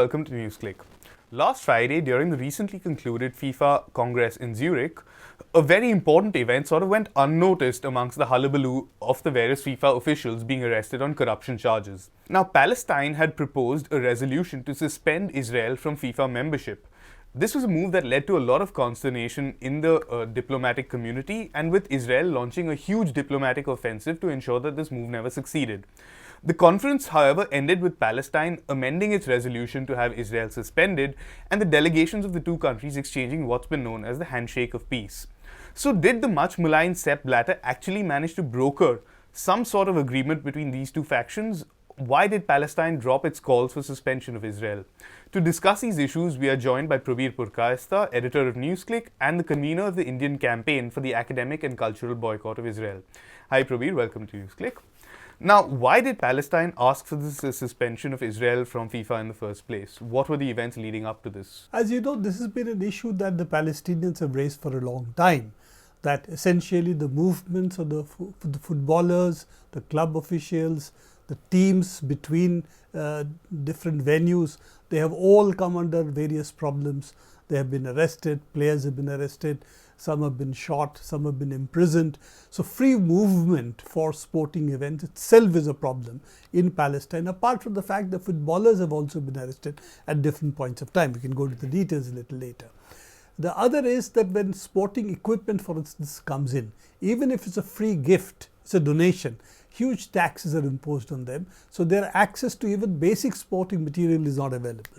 welcome to Newsclick. Last Friday, during the recently concluded FIFA Congress in Zurich, a very important event sort of went unnoticed amongst the hullabaloo of the various FIFA officials being arrested on corruption charges. Now, Palestine had proposed a resolution to suspend Israel from FIFA membership. This was a move that led to a lot of consternation in the diplomatic community, and with Israel launching a huge diplomatic offensive to ensure that this move never succeeded. The conference, however, ended with Palestine amending its resolution to have Israel suspended, and the delegations of the two countries exchanging what's been known as the handshake of peace. So did the much maligned Sepp Blatter actually manage to broker some sort of agreement between these two factions? Why did Palestine drop its calls for suspension of Israel? To discuss these issues, we are joined by Prabir Purkayastha, editor of Newsclick and the convener of the Indian campaign for the academic and cultural boycott of Israel. Hi Prabir, welcome to Newsclick. Now, why did Palestine ask for this suspension of Israel from FIFA in the first place? What were the events leading up to this? As you know, this has been an issue that the Palestinians have raised for a long time. That essentially the movements of the footballers, the club officials, the teams between different venues, they have all come under various problems. They have been arrested, players have been arrested, some have been shot, some have been imprisoned. So free movement for sporting events itself is a problem in Palestine, apart from the fact that footballers have also been arrested at different points of time. We can go to the details a little later. The other is that when sporting equipment, for instance, comes in, even if it's a free gift, it's a donation, huge taxes are imposed on them. So their access to even basic sporting material is not available.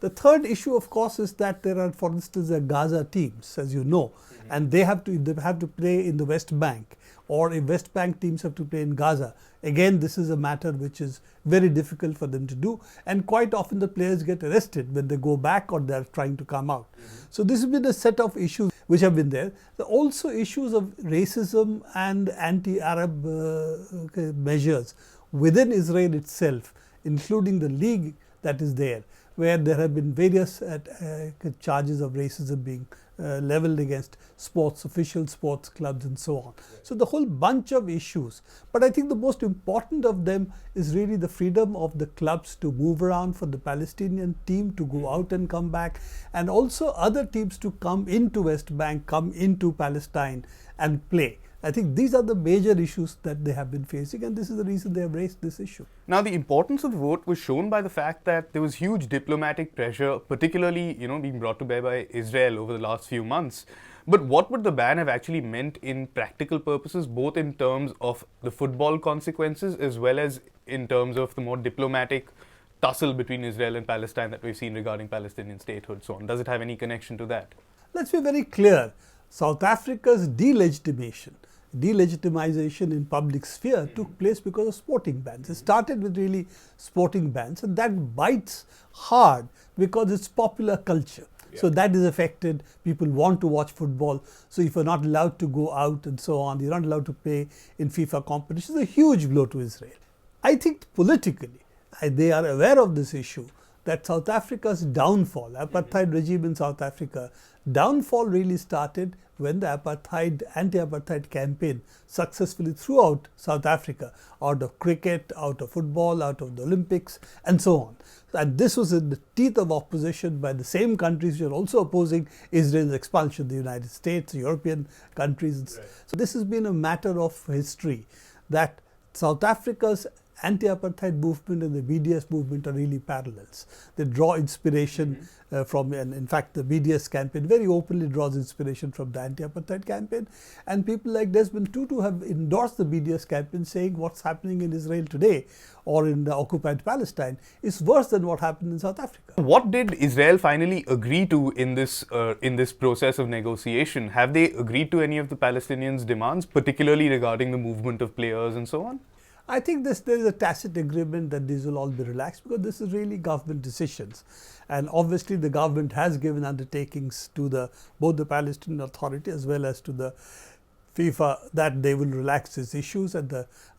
The third issue, of course, is that there are, for instance, the Gaza teams, as you know, and they have to play in the West Bank, or if West Bank teams have to play in Gaza. Again, this is a matter which is very difficult for them to do, and quite often the players get arrested when they go back or they are trying to come out. So this has been a set of issues which have been there. There are also issues of racism and anti-Arab measures within Israel itself, including the league that is there, where there have been various charges of racism being leveled against sports officials, sports clubs and so on. So the whole bunch of issues. But I think the most important of them is really the freedom of the clubs to move around, for the Palestinian team to go out and come back, and also other teams to come into West Bank, come into Palestine and play. I think these are the major issues that they have been facing, and this is the reason they have raised this issue. Now, the importance of the vote was shown by the fact that there was huge diplomatic pressure, particularly, being brought to bear by Israel over the last few months. But what would the ban have actually meant in practical purposes, both in terms of the football consequences as well as in terms of the more diplomatic tussle between Israel and Palestine that we've seen regarding Palestinian statehood, so on? Does it have any connection to that? Let's be very clear. South Africa's delegitimization in public sphere took place because of sporting bans. It started with really sporting bans, and that bites hard because it's popular culture. So that is affected. People want to watch football. So if you're not allowed to go out and so on, you're not allowed to play in FIFA competitions, it's a huge blow to Israel. I think politically, they are aware of this issue, that South Africa's downfall, apartheid regime in South Africa, downfall really started when the anti-apartheid campaign successfully throughout South Africa, out of cricket, out of football, out of the Olympics and so on. And this was in the teeth of opposition by the same countries which are also opposing Israel's expulsion, the United States, European countries. Right. So this has been a matter of history, that South Africa's anti-apartheid movement and the BDS movement are really parallels. They draw inspiration from, and in fact the BDS campaign very openly draws inspiration from the anti-apartheid campaign, and people like Desmond Tutu have endorsed the BDS campaign, saying what's happening in Israel today or in the occupied Palestine is worse than what happened in South Africa. What did Israel finally agree to in this process of negotiation? Have they agreed to any of the Palestinians' demands, particularly regarding the movement of players and so on? I think there is a tacit agreement that these will all be relaxed, because this is really government decisions. And obviously the government has given undertakings to both the Palestinian Authority as well as to the FIFA that they will relax these issues. And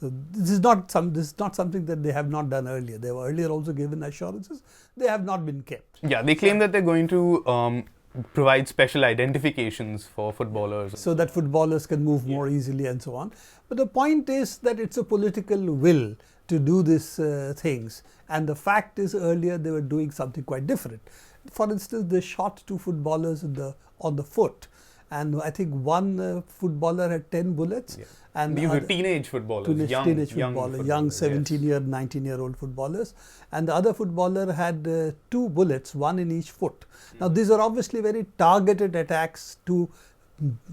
this is not something that they have not done earlier. They were earlier also given assurances. They have not been kept. Yeah, they claim that they're going to provide special identifications for footballers. So that footballers can move more easily and so on. But the point is that it's a political will to do these things. And the fact is, earlier they were doing something quite different. For instance, they shot 2 footballers on the foot. And I think one footballer had 10 bullets. Yeah. And these were teenage footballers, teenage footballers, young 17-year, 19-year-old footballers. And the other footballer had 2 bullets, one in each foot. Now, these are obviously very targeted attacks to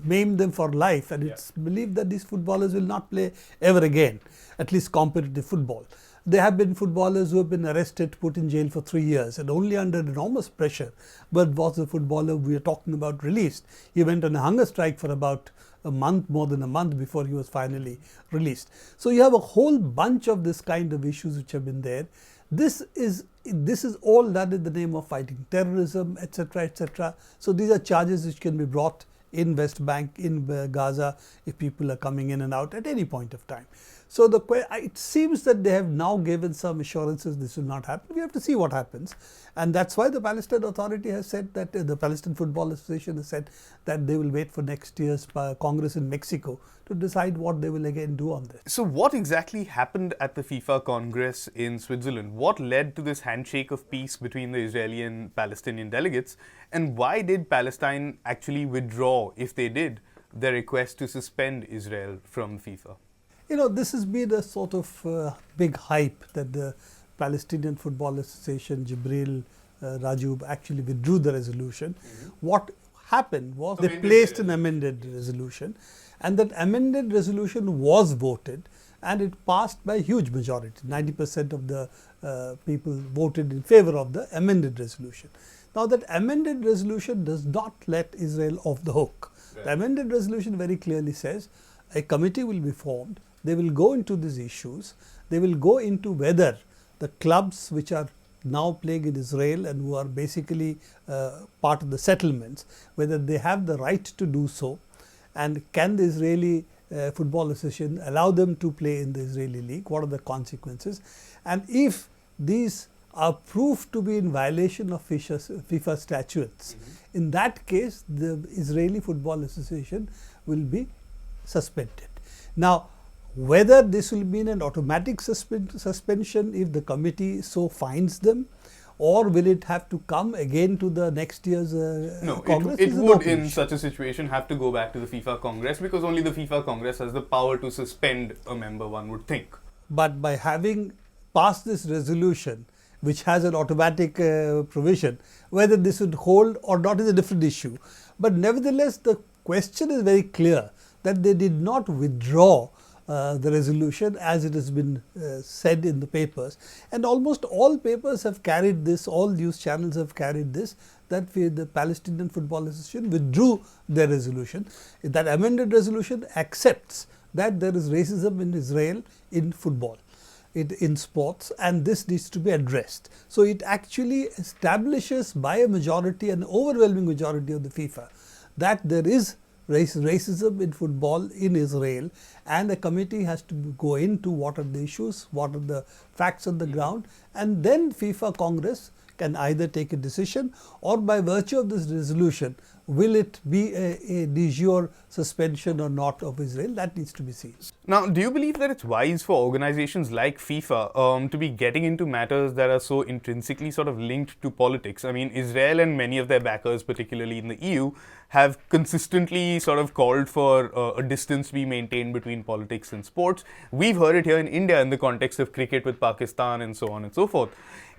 maim them for life. And it's believed that these footballers will not play ever again, at least competitive football. There have been footballers who have been arrested, put in jail for 3 years, and only under enormous pressure. But was the footballer we are talking about released? He went on a hunger strike for about a month, more than a month, before he was finally released. So you have a whole bunch of this kind of issues which have been there. This is all done in the name of fighting terrorism, etc., etc. So these are charges which can be brought in West Bank, in Gaza, if people are coming in and out at any point of time. So it seems that they have now given some assurances this will not happen. We have to see what happens. And that's why the Palestine Authority has said that, the Palestine Football Association has said that they will wait for next year's Congress in Mexico to decide what they will again do on this. So what exactly happened at the FIFA Congress in Switzerland? What led to this handshake of peace between the Israeli and Palestinian delegates? And why did Palestine actually withdraw, if they did, their request to suspend Israel from FIFA? You know, this has been a sort of big hype that the Palestinian Football Association, Jibril Rajub, actually withdrew the resolution. What happened was they placed an amended resolution, and that amended resolution was voted, and it passed by a huge majority. 90% of the people voted in favor of the amended resolution. Now, that amended resolution does not let Israel off the hook. Right. The amended resolution very clearly says a committee will be formed. They will go into these issues. They will go into whether the clubs which are now playing in Israel and who are basically part of the settlements, whether they have the right to do so, and can the Israeli Football Association allow them to play in the Israeli league, what are the consequences, and if these are proved to be in violation of FIFA statutes, in that case the Israeli Football Association will be suspended. Now, whether this will be an automatic suspension if the committee so finds them, or will it have to come again to the next year's Congress? It would in such a situation have to go back to the FIFA Congress, because only the FIFA Congress has the power to suspend a member, one would think. But by having passed this resolution, which has an automatic provision, whether this would hold or not is a different issue. But nevertheless, the question is very clear that they did not withdraw the resolution as it has been said in the papers, and almost all papers have carried this, all news channels have carried this, that the Palestinian Football Association withdrew their resolution. That amended resolution accepts that there is racism in Israel in football, in sports, and this needs to be addressed. So it actually establishes by a majority, an overwhelming majority of the FIFA, that there is racism in football in Israel, and a committee has to go into what are the issues, what are the facts on the ground, and then FIFA Congress can either take a decision, or by virtue of this resolution, will it be a de jure suspension or not of Israel? That needs to be seen. Now, do you believe that it's wise for organizations like FIFA to be getting into matters that are so intrinsically sort of linked to politics? I mean, Israel and many of their backers, particularly in the EU, have consistently sort of called for a distance to be maintained between politics and sports. We've heard it here in India in the context of cricket with Pakistan and so on and so forth.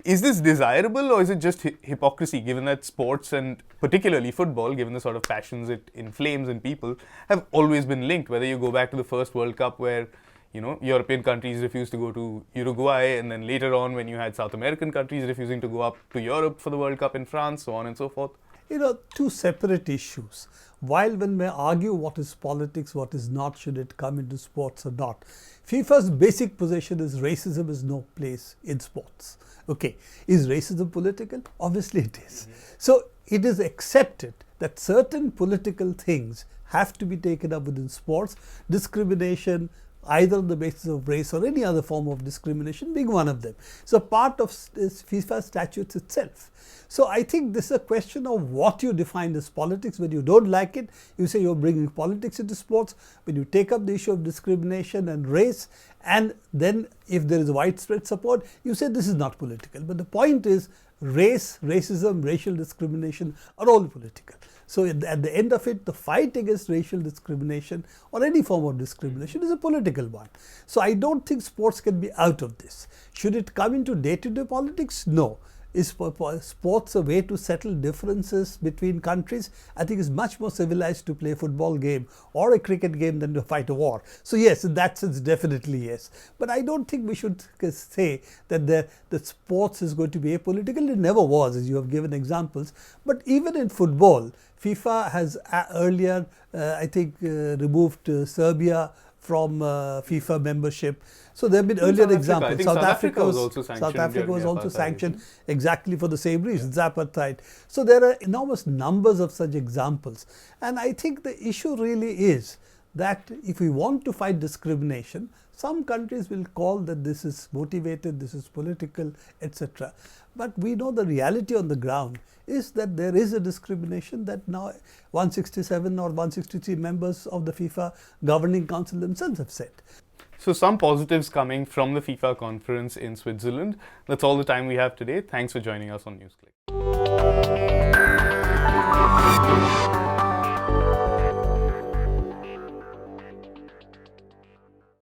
Is this desirable, or is it just hypocrisy, given that sports, and particularly football, given the sort of passions it inflames in people, have always been linked? Whether you go back to the first World Cup where, you know, European countries refused to go to Uruguay, and then later on when you had South American countries refusing to go up to Europe for the World Cup in France, so on and so forth. You know, two separate issues. While when we argue what is politics, what is not, should it come into sports or not, FIFA's basic position is racism is no place in sports. Okay, is racism political? Obviously it is. So it is accepted that certain political things have to be taken up within sports, discrimination either on the basis of race or any other form of discrimination being one of them. So part of FIFA statutes itself. So I think this is a question of what you define as politics. When you don't like it, you say you're bringing politics into sports. When you take up the issue of discrimination and race, and then if there is widespread support, you say this is not political. But the point is, race, racism, racial discrimination are all political. So at the end of it, the fight against racial discrimination or any form of discrimination is a political one. So I don't think sports can be out of this. Should it come into day-to-day politics? No. Is sports a way to settle differences between countries? I think it's much more civilized to play a football game or a cricket game than to fight a war. So yes, in that sense, definitely yes. But I don't think we should say that the sports is going to be apolitical. It never was, as you have given examples. But even in football, FIFA has earlier, I think, removed Serbia from FIFA membership. So there have been earlier examples. South Africa was also sanctioned exactly for the same reasons, apartheid. So there are enormous numbers of such examples. And I think the issue really is that if we want to fight discrimination, some countries will call that this is motivated, this is political, etc. But we know the reality on the ground is that there is a discrimination that now 167 or 163 members of the FIFA Governing Council themselves have said. So some positives coming from the FIFA conference in Switzerland. That's all the time we have today. Thanks for joining us on Newsclick.